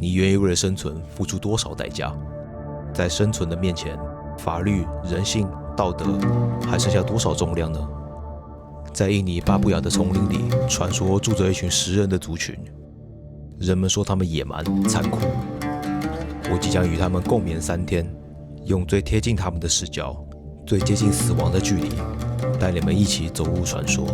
你愿意为了生存付出多少代价？在生存的面前，法律、人性、道德还剩下多少重量呢？在印尼巴布亚的丛林里，传说住着一群食人的族群。人们说他们野蛮、残酷。我即将与他们共眠3天，用最贴近他们的视角，最接近死亡的距离，带你们一起走入传说。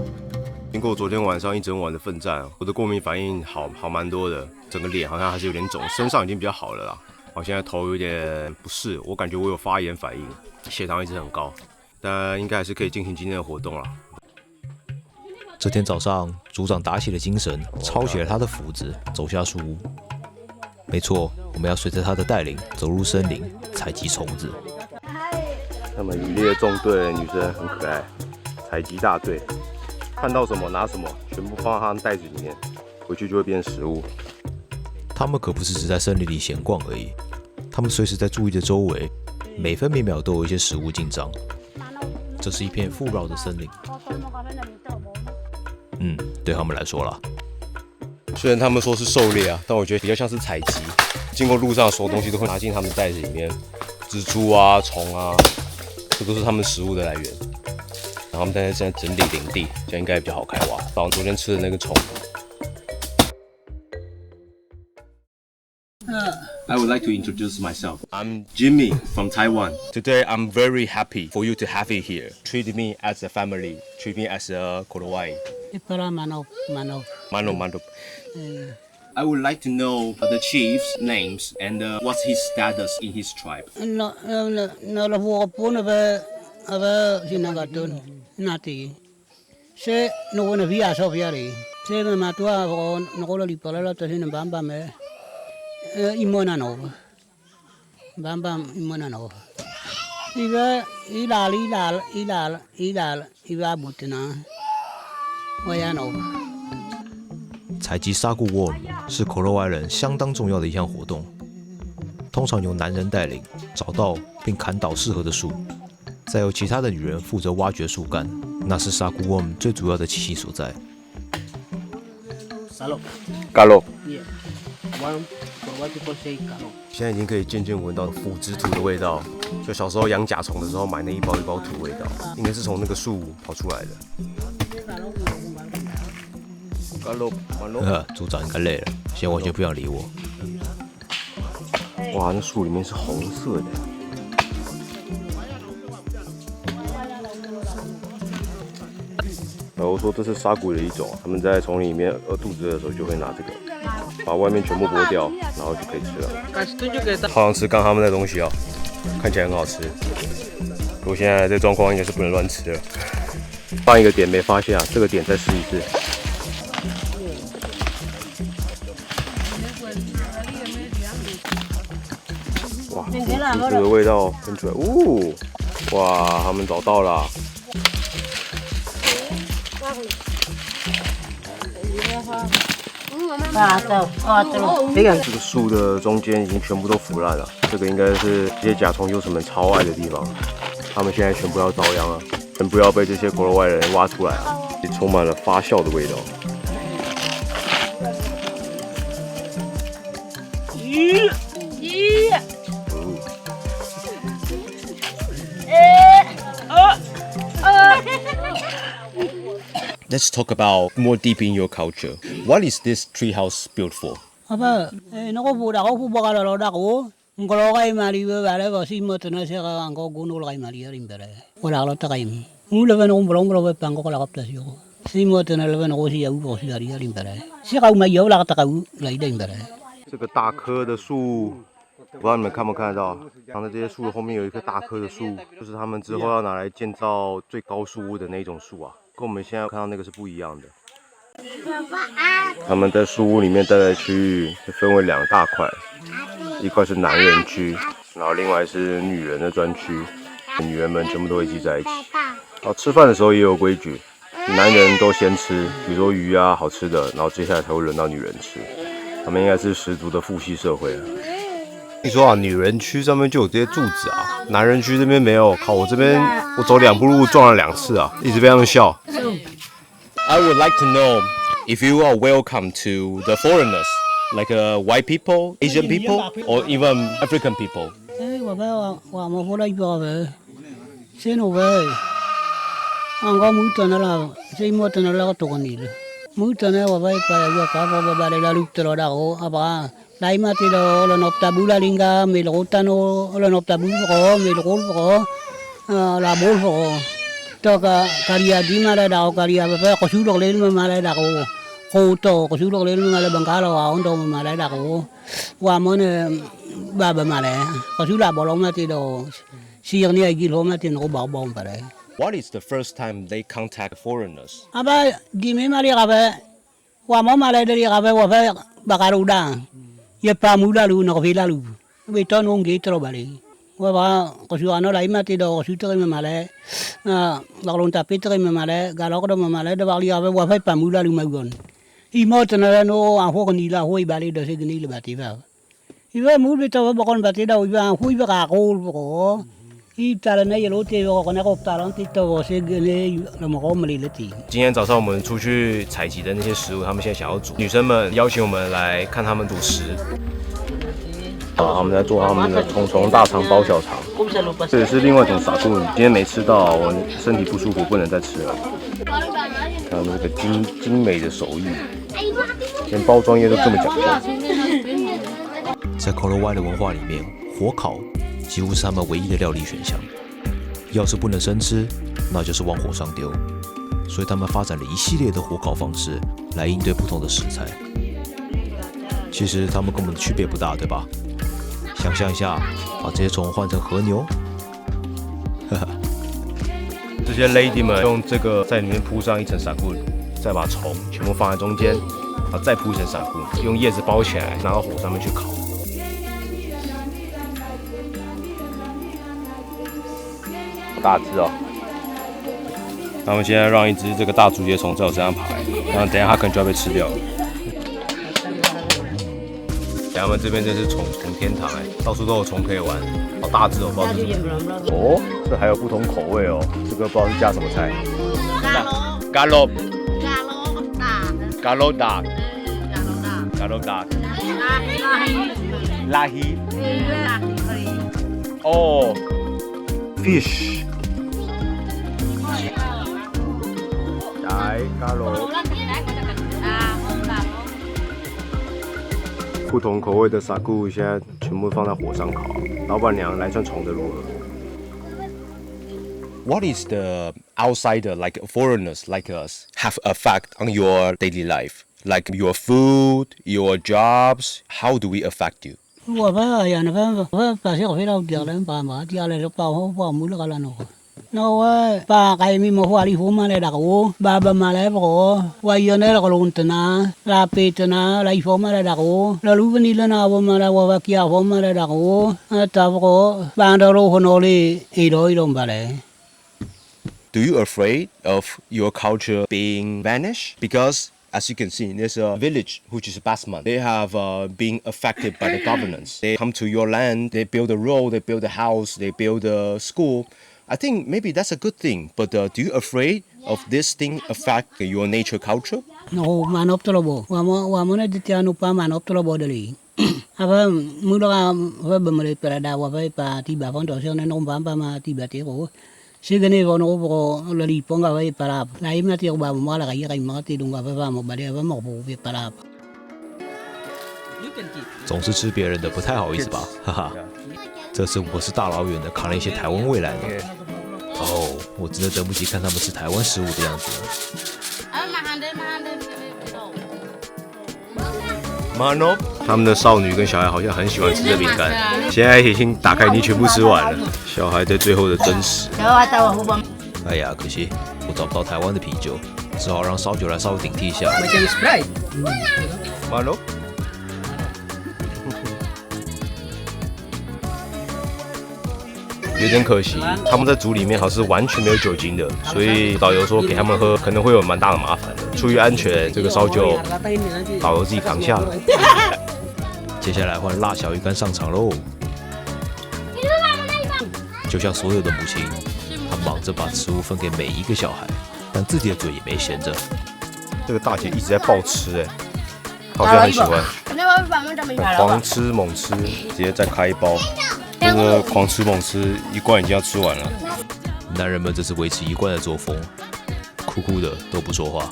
经过昨天晚上一整晚的奋战，我的过敏反应好蛮多的，整个脸好像还是有点肿，身上已经比较好了啦。我现在头有点不适，我感觉我有发炎反应，血糖一直很高，但应该还是可以进行今天的活动啦。这天早上，组长打起了精神，抄起了他的斧子，走下树屋。没错，我们要随着他的带领走入森林，采集虫子。他们渔猎纵队的女生很可爱，采集大队，看到什么拿什么，全部放到他们袋子里面，回去就会变成食物。他们可不是只在森林里闲逛而已，他们随时在注意着周围，每分每秒都有一些食物进账。这是一片富饶的森林。对他们来说啦，虽然他们说是狩猎啊，但我觉得比较像是采集。经过路上，所有东西都会拿进他们袋子里面，蜘蛛啊、虫啊，这都是他们食物的来源。然后他们现在整理林地，这样应该比较好开挖，把我昨天吃的那个虫。I would like to introduce myself. I'm Jimmy from Taiwan. Today, I'm very happy for you to have it here. Treat me as a family. Treat me as a Korowai. Mano. I would like to know the chief's names and what's his status in his tribe. Imonanov. Iba ilal butna. Wayanov. 采集沙固沃是口罗外人相当重要的一项活动，通常由男人带领，找到并砍倒适合的树，再由其他的女人负责挖掘树干，那是沙固沃最主要的栖息所在。Galo. Yeah. What people say galo. 现在已经可以渐渐闻到腐殖土的味道，就小时候养甲虫的时候买那一包一包土味道，应该是从那个树跑出来的。组长应该累了，现在完全不想理我。哇，那树里面是红色的。我说这是沙谷的一种，他们在丛林里面饿肚子的时候就会拿这个，把外面全部剥掉，然后就可以吃了。好想吃刚他们的东西哦，看起来很好吃。我现在这状况应该是不能乱吃了。放一个点没发现啊，这个点再试一次。哇，腐殖的味道喷出来，呜，哇，他们找到了。这个树的中间已经全部都腐烂了，这个应该是这些甲虫幼虫们超爱的地方，他们现在全部要遭殃了，全部要被这些国外人挖出来啊，也充满了发酵的味道。Let's talk about more deep in your culture. What is this treehouse built for? Apa? Nako budak ko bakal lodak ko. Ngolo kay mali bale ba si mo tuna siya ka angko gunol kay mali rin bale. Wala lo ta kay mo. Leban ko bolong lo pang ko la kapta siyo. Si mo tuna leban ko siya u siya rin bale. Siya ka may yo la ta ka u lai din bale. 这个大棵的树，不知道你们看不看得到？藏在这些树的后面有一棵大棵的树，就是他们之后要拿来建造最高树屋的那种树啊，跟我们现在看到那个是不一样的。他们在树屋里面待的区域分为2大块，一块是男人区，然后另外是女人的专区，女人们全部都会聚在一起。然后吃饭的时候也有规矩，男人都先吃，比如说鱼啊好吃的，然后接下来才会轮到女人吃。他们应该是十足的父系社会了。你说啊，女人区上面就有这些柱子啊，男人区这边没有。靠，我这边我走2步路撞了2次啊，一直被他们笑。I would like to know if you are welcome to the foreigners. like white people, Asian people, or even African people? 我们我们回来一包呗，先我呗，俺个木头那啦，这木头那啦个多呢了，木头那我呗把我把把来路头了哦，apa, lai mati lo lo nop tabu la lingga, me lo tano lo nop tabu ko, me lo ko, la bol ko, to ka karia di mala da karia ba ko su lo le mala da ko, ko to ko su lo le mala bangkalo a on to mala da ko, wa mo ne ba mala, ko su la bolong mati do, siang ni agi lo mati no ba bom pare. What is the first time they contact foreigners? Apa di me mali ka ba, wa mo mala dari ka ba wa ba bakaruda. Ya pamula lu no vila lu. Beto no ngi tro bali. Wa ba ko su ano lai mati do su tre me male. La lon tapi tre me male, galok do me male do bali ave wa fa pamula lu magon. I mo tena no a ho ni la hoi bali do se gni le bati ba. I va mu beto ba kon bati da u ba hui ba ka ko ko. I tala na yelo te ko na ko talan ti to se gni la mo ko mali le ti. 今天早上我们出去采集的那些食物，他们现在想要煮。女生们邀请我们来看他们煮食。他们在做他们的虫大肠包小肠，这也是另外一种傻姑。今天没吃到，我身体不舒服，不能再吃了。看他们这个精美的手艺，连包装业都这么讲究。在 Korowai 的文化里面，火烤几乎是他们唯一的料理选项。要是不能生吃，那就是往火上丢。所以他们发展了一系列的火烤方式来应对不同的食材。其实他们跟我们的区别不大，对吧？想象一下，把这些虫换成和牛，哈哈。这些 lady 们用这个在里面铺上一层伞布，再把虫全部放在中间，然后再铺一层伞布，用叶子包起来，拿到火上面去烤。好大只哦！他们现在让一只这个大竹节虫在我身上爬，然后等一下它可能就要被吃掉了。他们这边真是虫天堂哎，到处都有虫可以玩，好大只哦，不知道是什么。哦，这还有不同口味哦，这个不知道是加什么菜。嘎罗达，拉希，哦 ，fish， 来嘎罗。不同口味的沙姑现在全部放在火上烤。老板娘来串虫的如何 ？What is the outsider, like foreigners like us, have effect on your daily life? Like your food, your jobs, how do we affect you? 我吧呀，那吧把这个肥料掉了，把嘛掉了就把木了个了喏。那我把该咪么话里胡嘛来打我，爸爸嘛来不，我有那个龙灯啊，拉贝灯啊，来胡嘛来打我，那路边你那我嘛来我把鸡胡嘛来打我，打不过，把那路很多哩，一路把来。Do you afraid of your culture being vanished? Because as you can see, there's a village which is Basman. They have been affected by the governance. They come to your land, they build a road, they build a house, they build a school. I think maybe that's a good thing. But do you afraid of this thing affect your nature culture? No, manop tolobo. Wamo na ditiano pa manop tolobo dali. Apa mula apa bemere perada apa pa tiba pon dosa na nomba pa ma tiba te ko. Sigane vono ko lali ponga vai para. Lai ma ti ba mo la kai kai ma ti dunga pa mo ba de ba mo po para. 总是吃别人的不太好意思吧，哈哈。这次我是大老远的扛了一些台湾味来呢。哦，我真的等不及看他们吃台湾食物的样子了。Mano， 他们的少女跟小孩好像很喜欢吃这饼干，现在已经打开，已经全部吃完了。小孩对最后的真实。哎呀，可惜我找不到台湾的啤酒，只好让烧酒来稍微顶替一下。Mano。有点可惜，他们在煮里面好像是完全没有酒精的，所以导游说给他们喝可能会有蛮大的麻烦的。出于安全，这个烧酒导游自己扛下了。接下来换辣小鱼干上场喽！就像所有的母亲，她忙着把食物分给每一个小孩，但自己的嘴也没闲着。这个大姐一直在暴吃哎，好像很喜欢，狂吃猛吃，直接再开一包，这个狂吃猛吃一罐已经要吃完了。男人们这是维持一贯的作风，酷酷的都不说话。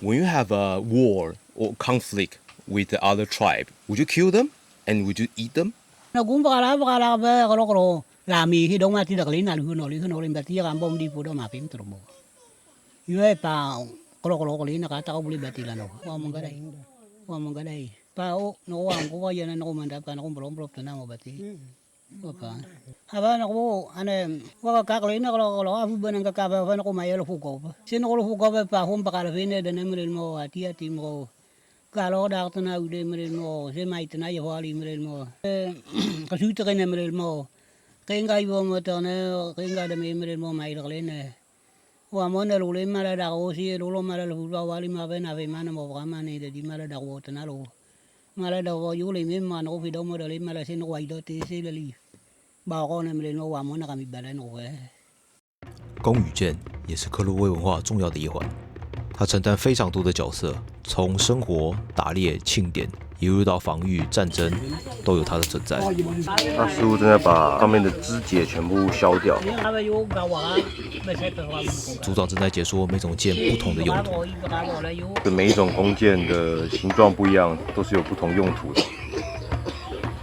When you have a war or conflict with the other tribe, would you kill them and would you eat them? Nó cũng baka la ba kalau lami hi dong mati dak lina lu no lim bati kan bom di pudo ma pim turbo. Yue pa kalau lina kata ko buli bati la no. Wa mong gadai. Pa o no wa ko ya na ko manda pa no ko blom tana mo bati. Apa. Haba na ko ane wa ka lina kalau afu banang ka ba fa no ko mayelo fu ko. Sin ko fu ko pa hom pa ka vene de nemrel mo ati mo. Kalau dah tena udah merel mo, saya mai tena ya wali merel mo. Kasuta kena merel mo. Kengga ibu mo tena, kengga ada merel mo mai terlene. Wah mana lule malah dah osi, lulu malah lulu wali malah nabe mana mo kama ni jadi malah dah wo tena lo. Malah dah wo yuli memang no video mo dah malah sen wai do te se lali. Bawa kau merel mo wah mana kami balan no. 弓与箭也是克鲁威文化重要的一环。它承担非常多的角色，从生活、打猎、庆典，一路到防御、战争，都有它的存在。那师傅正在把上面的肢解全部削掉。组长正在解说每种剑不同的用途。每一种弓箭的形状不一样，都是有不同用途的，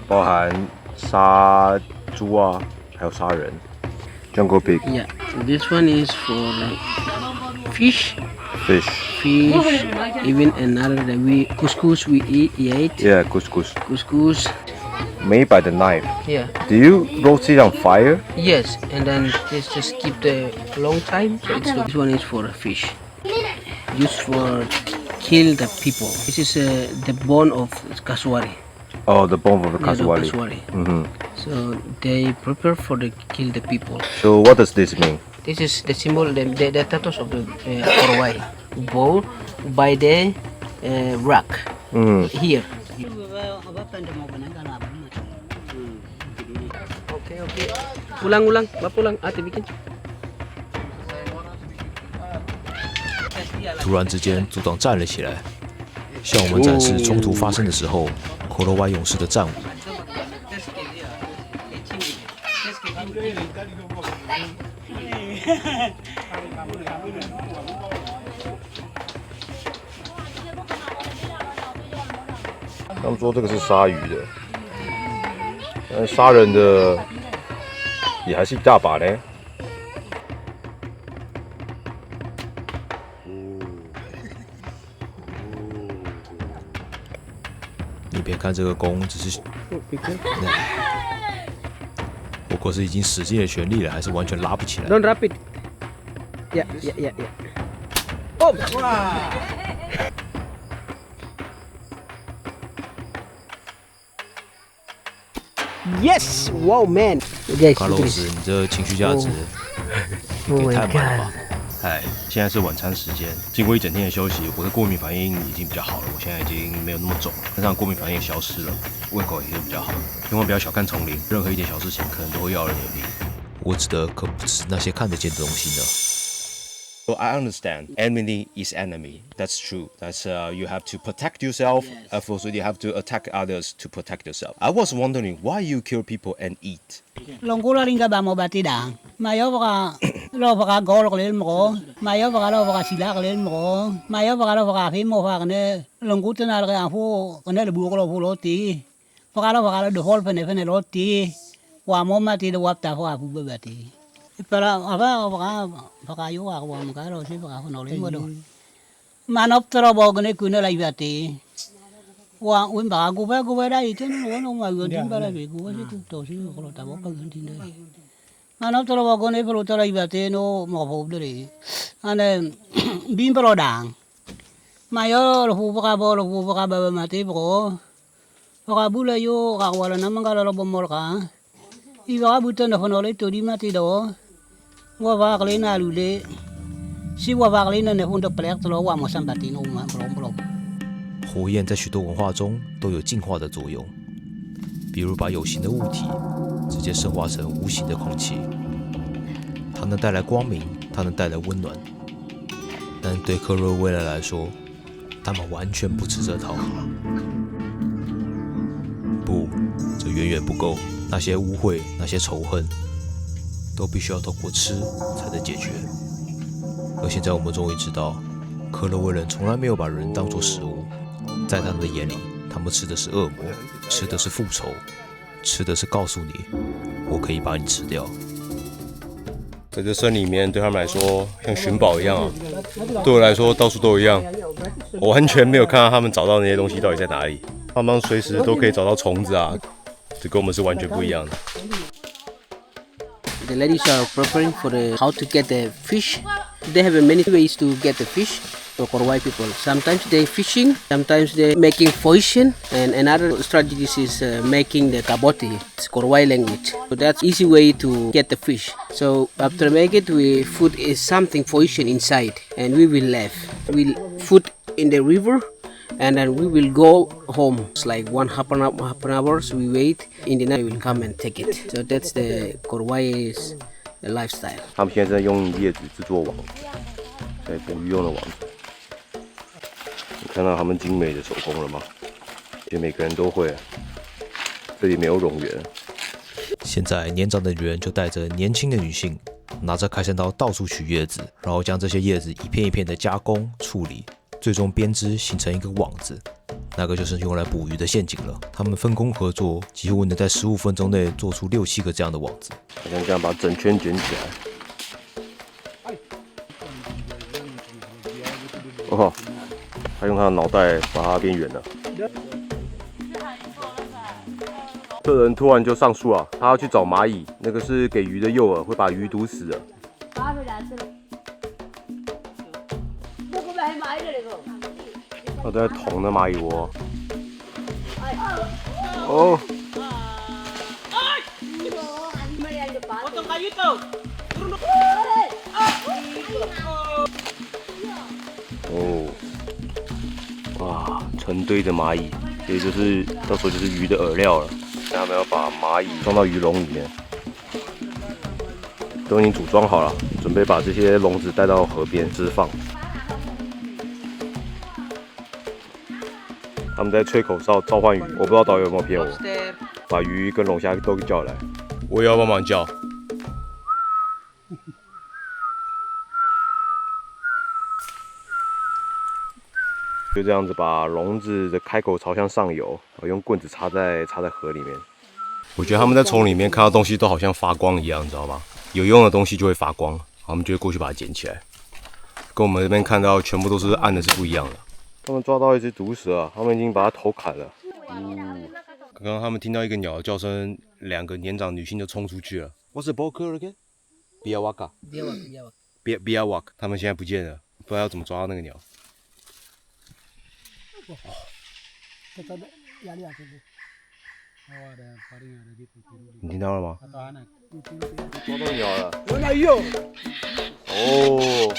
包含杀猪啊，还有杀人。Jungle pig. Yeah, this one is for fish. Fish. Even another that couscous we eat. Yeah, couscous. Couscous. Made by the knife. Yeah. Do you roast it on fire? Yes, and then this just keep the long time. So this one is for fish. Used for kill the people. This is the bone of Kasuari. Oh, the bone of the Kasuari. Yeah, the Kasuari. Mm-hmm. So they prepare for the kill the people. So what does this mean? This is the symbol, the status of the Korowai. Bowl by the rock here. Okay. Ulang, bapulang, ate bikin. 突然之间，组长站了起来，向我们展示冲突发生的时候，克罗歪勇士的战舞。他们说这个是杀鱼的，但杀人的也还是一大把呢。你别看这个弓只是，我可是已经使尽了全力了，还是完全拉不起来。 Don't wrap it. Yeah. Oh! Yes! Wow, man! Guys, 卡洛斯，你这情绪价值给太满了吧？嗨，现在是晚餐时间。经过一整天的休息，我的过敏反应已经比较好了，我现在已经没有那么肿了，身上过敏反应也消失了，胃口也比较好。千万不要小看丛林，任何一点小事情可能都会要人的命。我指的可不是那些看得见的东西呢。 So I understand. Enemy is enemy. That's true. That's you have to protect yourself. Also, you have to attack others to protect yourself. I was wondering why you kill people and eat. Longkula ringa ba mo bati da. Mayo baka lo baka gol kalil mo. Mayo baka lo baka sila kalil mo. Mayo baka lo baka fi mo fa kane longkuta na ka fu kane le bu ko lo fu lo ti. Baka lo do hol pene lo ti. Wa mo mati do wap ta fa fu bati. Para apa baka yo ako mo ka lo si baka no le mo do. Manop tro bo kane kuna lai bati. Wa un ba gu ba dai chen no ma gu tin ba la be gu si tu to si ko lo ta bo pa gu tin dai. Manop tro bo kane pro to lai bati no mo bo de. Ane bim pro dang. Ma yo lo fu baka ba mati bro. Baka bula yo ka wala na mangala lo bo mo ka. Iba buta na fono le to di mati do. Wa va kle na lu le. Si wa va kle na ne fun to plek to lo wa mo sambati no ma bro. 火焰在许多文化中都有净化的作用，比如把有形的物体直接升华成无形的空气。它它能带来光明，它能带来温暖。但对科罗威人来说，他们完全不吃这套。不，这远远不够。那些污秽，那些仇恨，都必须要透过吃才能解决。而现在我们终于知道，科罗威人从来没有把人当作食物，在他们的眼里，他们吃的是恶魔，吃的是复仇，吃的是告诉你，我可以把你吃掉。在这森里面，对他们来说像寻宝一样啊。对我来说，到处都一样。我完全没有看到他们找到那些东西到底在哪里。他们随时都可以找到虫子啊，这跟我们是完全不一样的。The ladies are preparing for how to get the fish. They have many ways to get the fish. For Korowai people, sometimes they fishing, sometimes they making foisin, and another strategy is making the kaboti. It's Korowai language. So that's easy way to get the fish. So after make it, we put something foisin inside, and we will leave. We'll put in the river. And then we will go home. It's like half an hour. So we wait. In the night, we will come and take it. So that's the Korowai's lifestyle. 他们现在在用叶子制作网，在捕鱼用的网子。你看到他们精美的手工了吗？其实每个人都会。这里没有蝾螈。现在年长的女人就带着年轻的女性，拿着开山刀到处取叶子，然后将这些叶子一片一片的加工处理。最终编织形成一个网子，那个就是用来捕鱼的陷阱了。他们分工合作，几乎能在15分钟内做出6、7个这样的网子。好像这样把整圈卷起来。哦，他用他的脑袋把它变圆了。这人突然就上树了，他要去找蚂蚁，那个是给鱼的诱饵，会把鱼毒死的。他在捅那蚂蚁窝。哦。哦。哇，成堆的蚂蚁，所以就是到时候就是鱼的饵料了。他们要把蚂蚁装到鱼笼里面，都已经组装好了，准备把这些笼子带到河边释放。他们在吹口哨召唤鱼，我不知道导游有没有骗我，把鱼跟龙虾都叫来，我也要帮忙叫。就这样子把笼子的开口朝向上游，用棍子插在河里面。我觉得他们在丛里面看到东西都好像发光一样，你知道吗？有用的东西就会发光，他们就会过去把它捡起来，跟我们这边看到全部都是暗的是不一样的。他们抓到一只毒蛇啊，他们已经把它头砍了。刚刚他们听到一个鸟的叫声，2个年长女性就冲出去了。What's the ball called again? Biawak. Biawak. 他们现在不见了，不知道要怎么抓到那个鸟。你听到了吗？抓到鸟了！哦，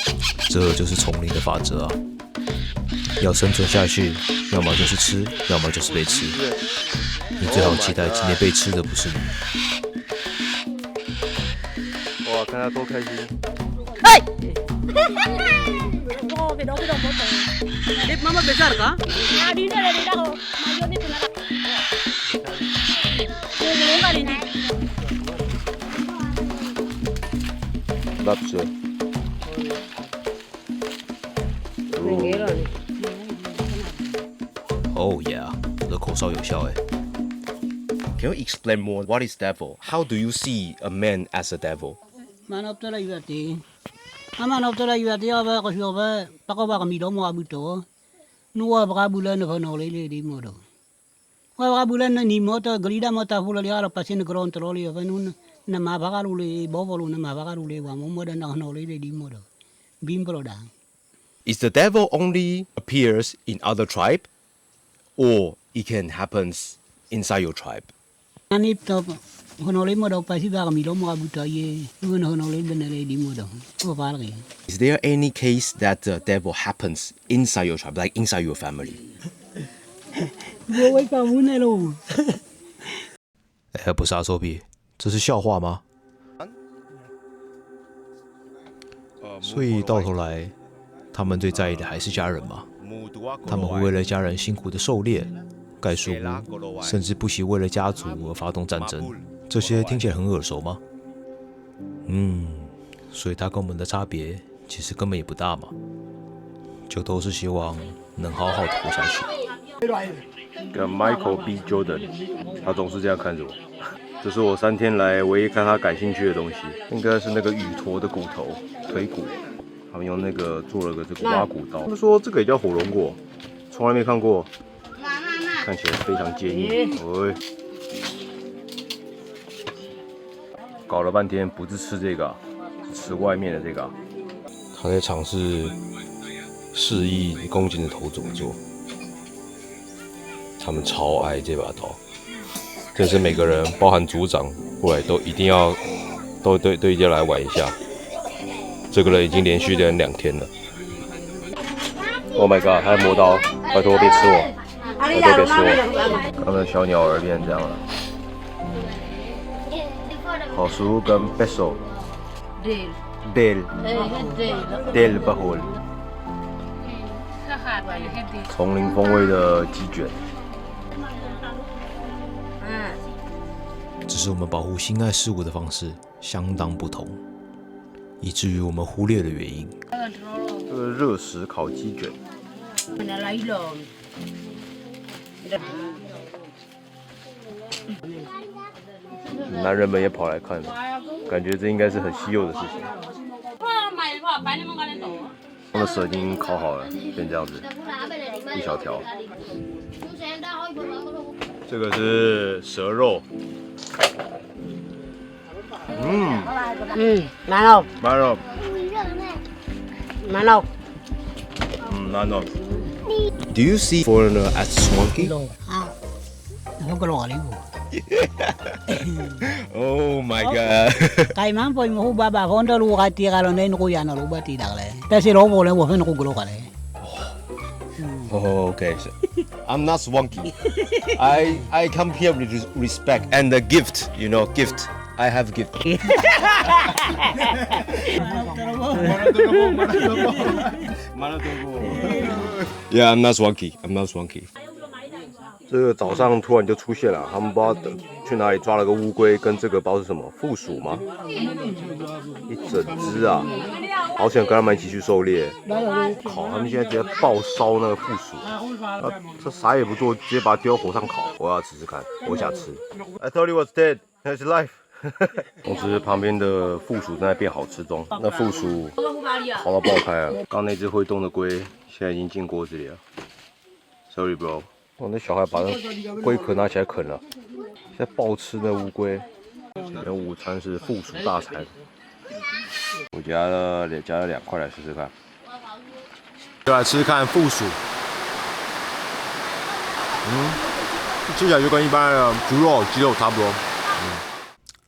这就是丛林的法则啊！要生存下去，要么就是吃，要么就是被吃。你最好期待今天被吃的不是你。哇，看他多开心！Hey! Mama besar kah? Lobster. Oh yeah， 我的口哨有效哎。Can you explain more? What is devil? How do you see a man as a devil? Manoptera ibati. Amanoptera ibati aba ko siya pa ba kami do mo abuto. Nuwa baka bulan na no le di mo do. Wa baka bulan na ni mo to grida mo ta fulo ya pasin gron troli ya nun na mabaka lule bovolo na mabaka lule wa mo da na no le di mo do. Bimbro da. Is the devil only appears in other tribe, or it can happens inside your tribe? Ani to honole mo do pasi ba kami do mo abuto ye. Honole benele di mo do. O parke. Is there any case that the devil happens inside your tribe, like inside your family? 我会搞无奈喽。哎，不是阿臭屁，这是笑话吗？所以到头来，他们最在意的还是家人嘛。他们会为了家人辛苦的狩猎、盖树屋，甚至不惜为了家族而发动战争。这些听起来很耳熟吗？所以它跟我们的差别其实根本也不大嘛，就都是希望能好好的活下去。跟 Michael B. Jordan， 他总是这样看着我。这是我3天来唯一看他感兴趣的东西，应该是那个羽驼的骨头、腿骨。他们用那个做了个这个挖骨刀。他们说这个也叫火龙果，从来没看过，看起来非常坚硬。搞了半天不是吃这个，是吃外面的这个。他在尝试示意恭敬的头怎么做。他们超爱这把刀，真是每个人，包含组长过来都一定要来玩一下。这个人已经连续练2天了。Oh my god！ 他在磨刀，拜托别吃我，拜托别吃我。刚刚小鸟儿变成这样了。好书跟 peso。del bahol。丛林风味的鸡卷。只是我们保护心爱事物的方式相当不同，以至于我们忽略了原因。这个热食烤鸡卷，男人们也跑来看了，感觉这应该是很稀有的事情。他们的蛇已经烤好了，变这样子，一小条。这个是蛇肉。Manok. Manok. Manok. Manok. Do you see foreigner as swanky? Oh my god. Kay man po mo baba fondo lu ka ti ka lo nen ko yan lo ba ti dale. Kasi lo mo le wo fen ko gulo ka le. Oh, okay. I'm not swanky. I come here with respect and a gift. You know, gift. I have gift. Yeah, I'm not swanky. I'm not swanky. 这个早上突然就出现了，他们不知道去哪里抓了个乌龟，跟这个不知道是什么负鼠吗？一整只啊！好想跟他们一起去狩猎。烤，他们现在直接爆烧那个负鼠，这啥也不做，直接把它丢火上烤。我要吃吃看，我想吃。I thought it was dead. It's alive. 同时，旁边的负鼠正在变好吃中。那负鼠烤到爆开了，刚那只会动的龟现在已经进锅子里了。Sorry, bro. 那小孩把那龟壳拿起来啃了，现在暴吃那乌龟。今天午餐是负鼠大餐，我加了2块来试试看。就来吃吃看负鼠，吃起来就跟一般的猪肉、鸡肉差不多。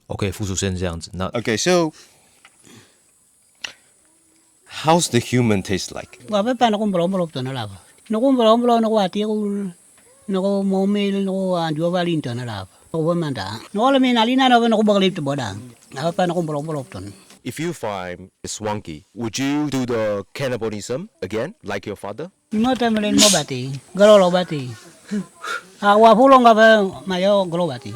OK， 负鼠先这样子。那 Okay, so how's the human taste like? Wa pa na kung bolo to na la. No kung bolo no wa ti ko no mo mel no anjo valin to na la. No manda. No la me na lina no no baglip to boda. Na pa na kung bolo to. If you find swanky, would you do the cannibalism again, like your father? Mo ta melen mo bati. Galo lo bati. Wa pulong ka ba mayo galo bati.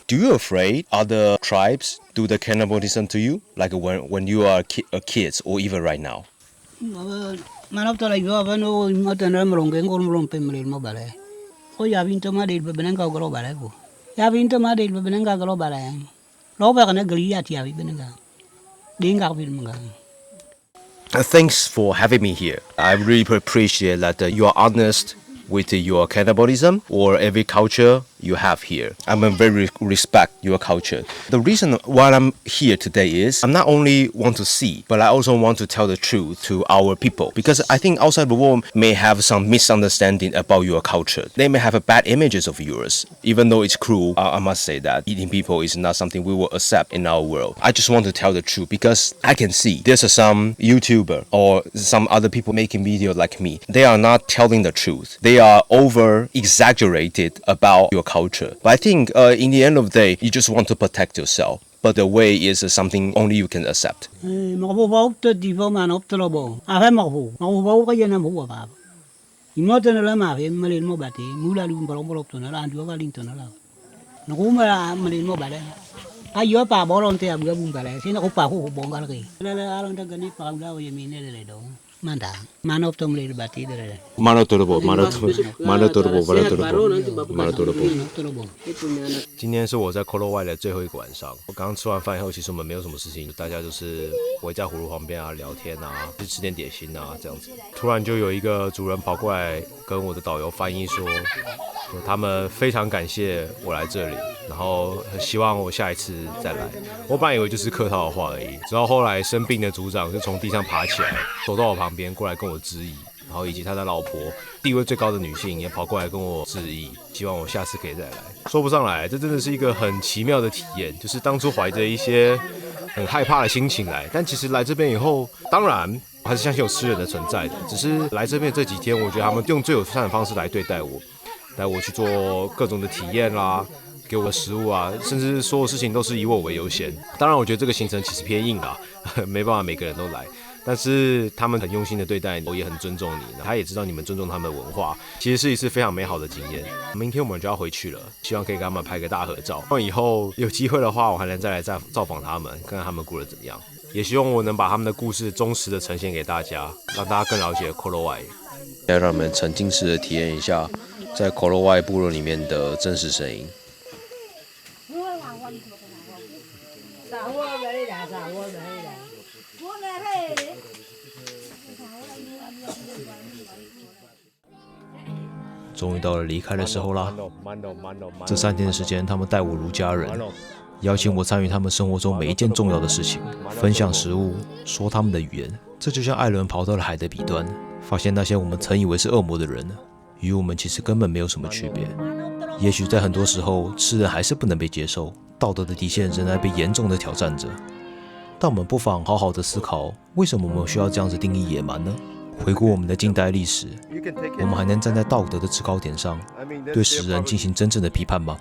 Do you afraid other tribes do the cannibalism to you, like when you are kids or even right now? Manap to la yo ba no mo ta na mlong ngol mlong pe melen mo bale. Ko ya bin to ma de benen ka galo bale ko. Ya bin to ma de benen ka galo bale. Lo ba kana gali ya ti ya benen ka. Ding ka bin mga. Thanks for having me here. I really appreciate that you are honest with your cannibalism or every culture you have here. I'm very respect your culture. The reason why I'm here today is I'm not only want to see, but I also want to tell the truth to our people, because I think outside the world may have some misunderstanding about your culture. They may have a bad images of yours, even though it's cruel. I must say that eating people is not something we will accept in our world. I just want to tell the truth because I can see there's some YouTuber or some other people making video like me. They are not telling the truth. They are over exaggerated about your culture. But I think in the end of the day, you just want to protect yourself. but the way is something only you can accept. Mga bubaw to di ba man op to lobo. Afe mga bubaw ka yan ang buwa pa. Imo to na lang mafi malin mo bati. Mula lu balong balong to na lang dua kaling to na lang. Naku malin mo bale. Ayo pa bolong te abu abu bale. Sina ko pa ko bongal kay. Lala alang da ganit pa daw yemine le do. Manda. Manop to malin bati dere. Mano turbo. 今天是我在 Kolo Y 的最后一个晚上。我刚刚吃完饭以后，其实我们没有什么事情，大家就是围在葫芦旁边啊聊天啊，去吃点点心啊这样子。突然就有一个主人跑过来跟我的导游翻译说，他们非常感谢我来这里，然后希望我下一次再来。我本来以为就是客套的话而已，直到后来生病的组长就从地上爬起来，走到我旁边过来跟我致意。然后以及他的老婆，地位最高的女性也跑过来跟我致意，希望我下次可以再来。说不上来，这真的是一个很奇妙的体验，就是当初怀着一些很害怕的心情来，但其实来这边以后，当然我还是相信有吃人的存在的，只是来这边这几天，我觉得他们用最友善的方式来对待我，带我去做各种的体验啦。给我的食物啊，甚至所有事情都是以我为优先。当然，我觉得这个行程其实偏硬啦，没办法每个人都来。但是他们很用心的对待你，我也很尊重你，他也知道你们尊重他们的文化，其实是一次非常美好的经验。明天我们就要回去了，希望可以跟他们拍个大合照。以后有机会的话，我还能再来造访他们，看看他们过得怎么样。也希望我能把他们的故事忠实的呈现给大家，让大家更了解 Kolo Y。要让我们沉浸式的体验一下在 Kolo Y 部落里面的真实声音。终于到了离开的时候啦！这3天的时间，他们待我如家人，邀请我参与他们生活中每一件重要的事情，分享食物，说他们的语言。这就像艾伦跑到了海的彼端，发现那些我们曾以为是恶魔的人，与我们其实根本没有什么区别。也许在很多时候，吃人还是不能被接受，道德的底线仍然被严重的挑战着。但我们不妨好好的思考，为什么我们需要这样子定义野蛮呢？回顾我们的近代历史，我们还能站在道德的制高点上，对食人进行真正的批判吗？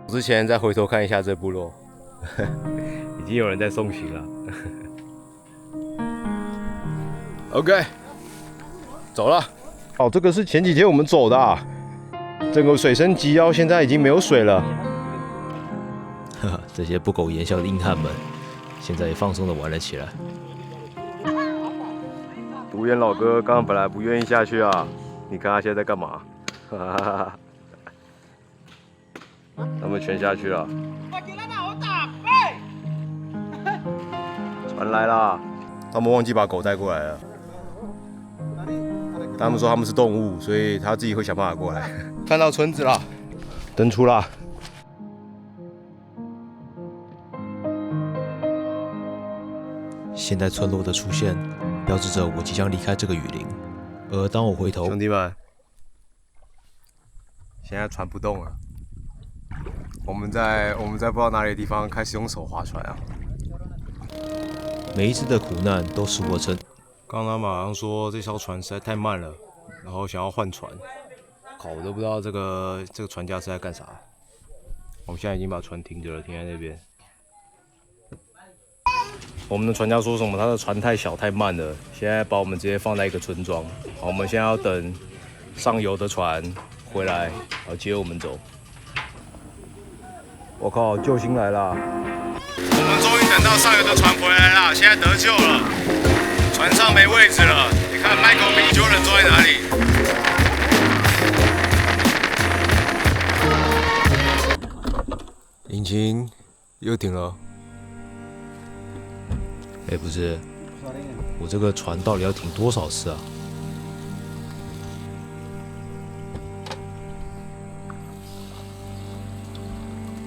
之前再回头看一下这部落，已经有人在送行了。OK， 走了。哦，这个是前几天我们走的啊，整个水深及腰，现在已经没有水了。这些不苟言笑的硬汉们，现在也放松的玩了起来。独眼老哥刚刚本来不愿意下去啊，你看他现在在干嘛？他们全下去了。船来啦！他们忘记把狗带过来了。他们说他们是动物，所以他自己会想办法过来。看到村子了，登出啦！现在村落的出现，标志着我即将离开这个雨林。而当我回头，兄弟们，现在船不动了。我们在不知道哪里的地方开始用手划船啊。每一次的苦难都使我成。刚刚马上说这艘船实在太慢了，然后想要换船。靠，我都不知道这个船家是在干啥。我们现在已经把船停着了，停在那边。我们的船家说什么？他的船太小太慢了，现在把我们直接放在一个村庄。好，我们现在要等上游的船回来，然后接我们走。我靠，救星来了！我们终于等到上游的船回来了，现在得救了。船上没位置了，你看 Michael B. Jordan 坐在哪里？引擎又停了。不是，我这个船到底要停多少次啊？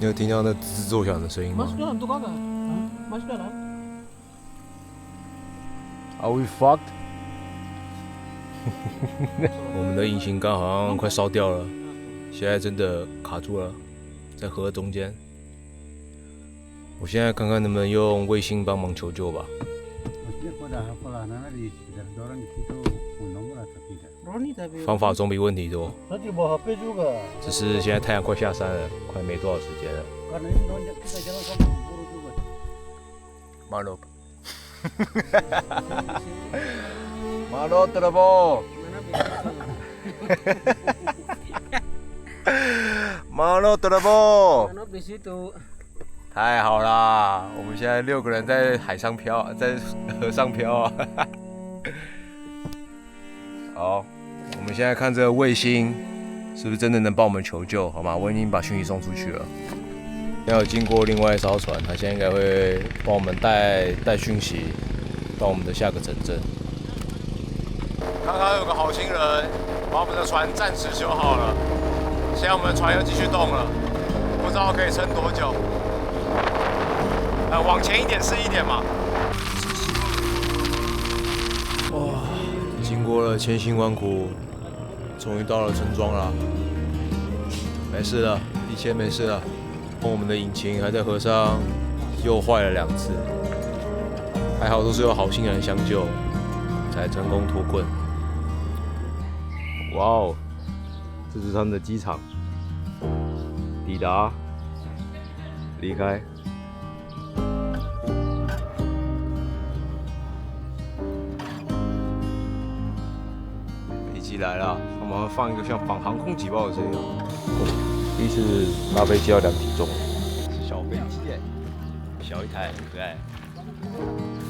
你有听到那吱吱作响的声音吗 ？Are we fucked？ 我们的引擎缸好像快烧掉了，现在真的卡住了，在河中间。我现在看看能不能用卫星帮忙求救吧。方法总比问题多。只是现在太阳快下山了，快没多少时间了。Marlo， Marlo terabo。Marlo terabo。太好啦！我们现在6个人在海上漂，在河上漂啊！好，我们现在看这个卫星是不是真的能帮我们求救？好吗？我已经把讯息送出去了。要有经过另外一艘船，它现在应该会帮我们带讯息到我们的下个城镇。刚刚有个好心人把我们的船暂时修好了，现在我们的船又继续动了，不知道可以撑多久。往前一点是一点嘛。哇，经过了千辛万苦，终于到了村庄了。没事了，一切没事了。我们的引擎还在河上又坏了2次，还好都是有好心人相救，才成功脱困。哇哦，这是他们的机场，抵达，离开。飞机来了，我们放一个像仿航空警报的声音。第一次拉飞机要量体重，是小飞机耶，小一台，很可爱。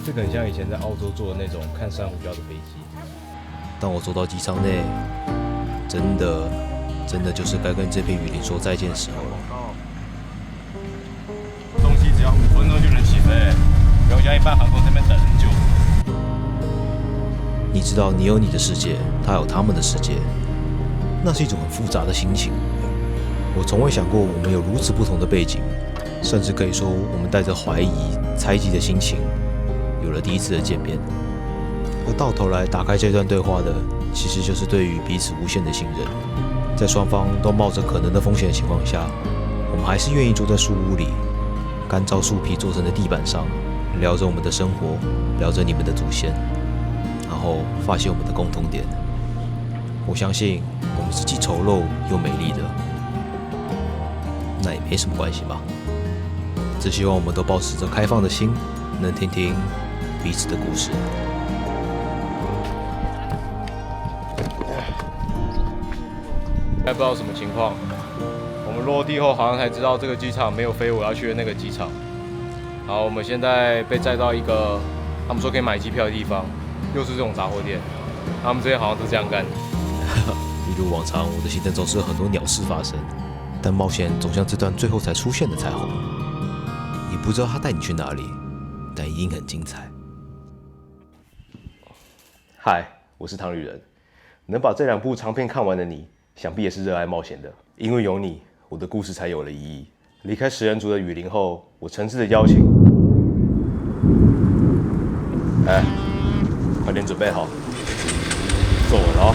这个很像以前在澳洲坐的那种看珊瑚礁的飞机。当我走到机舱内，真的就是该跟这片雨林说再见的时候了。东西只要5分钟就能起飞，不用像一般航空在那边等很久。你知道，你有你的世界，他有他们的世界，那是一种很复杂的心情。我从未想过我们有如此不同的背景，甚至可以说我们带着怀疑、猜忌的心情，有了第一次的见面。而到头来打开这段对话的，其实就是对于彼此无限的信任。在双方都冒着可能的风险的情况下，我们还是愿意坐在树屋里，干燥树皮做成的地板上，聊着我们的生活，聊着你们的祖先，然后发现我们的共同点。我相信我们是既丑陋又美丽的，那也没什么关系吧。只希望我们都保持着开放的心，能听听彼此的故事。还不知道什么情况，我们落地后好像才知道这个机场没有飞我要去的那个机场。好，我们现在被载到一个他们说可以买机票的地方，又是这种杂货店。他们这边好像都这样干。一如往常，我的行程总是有很多鸟事发生，但冒险总像这段最后才出现的彩虹。你不知道他带你去哪里，但一定很精彩。嗨，我是唐旅人，能把这2部长片看完的你，想必也是热爱冒险的。因为有你，我的故事才有了意义。离开食人族的雨林后，我诚挚的邀请，快点准备好，坐稳了哦。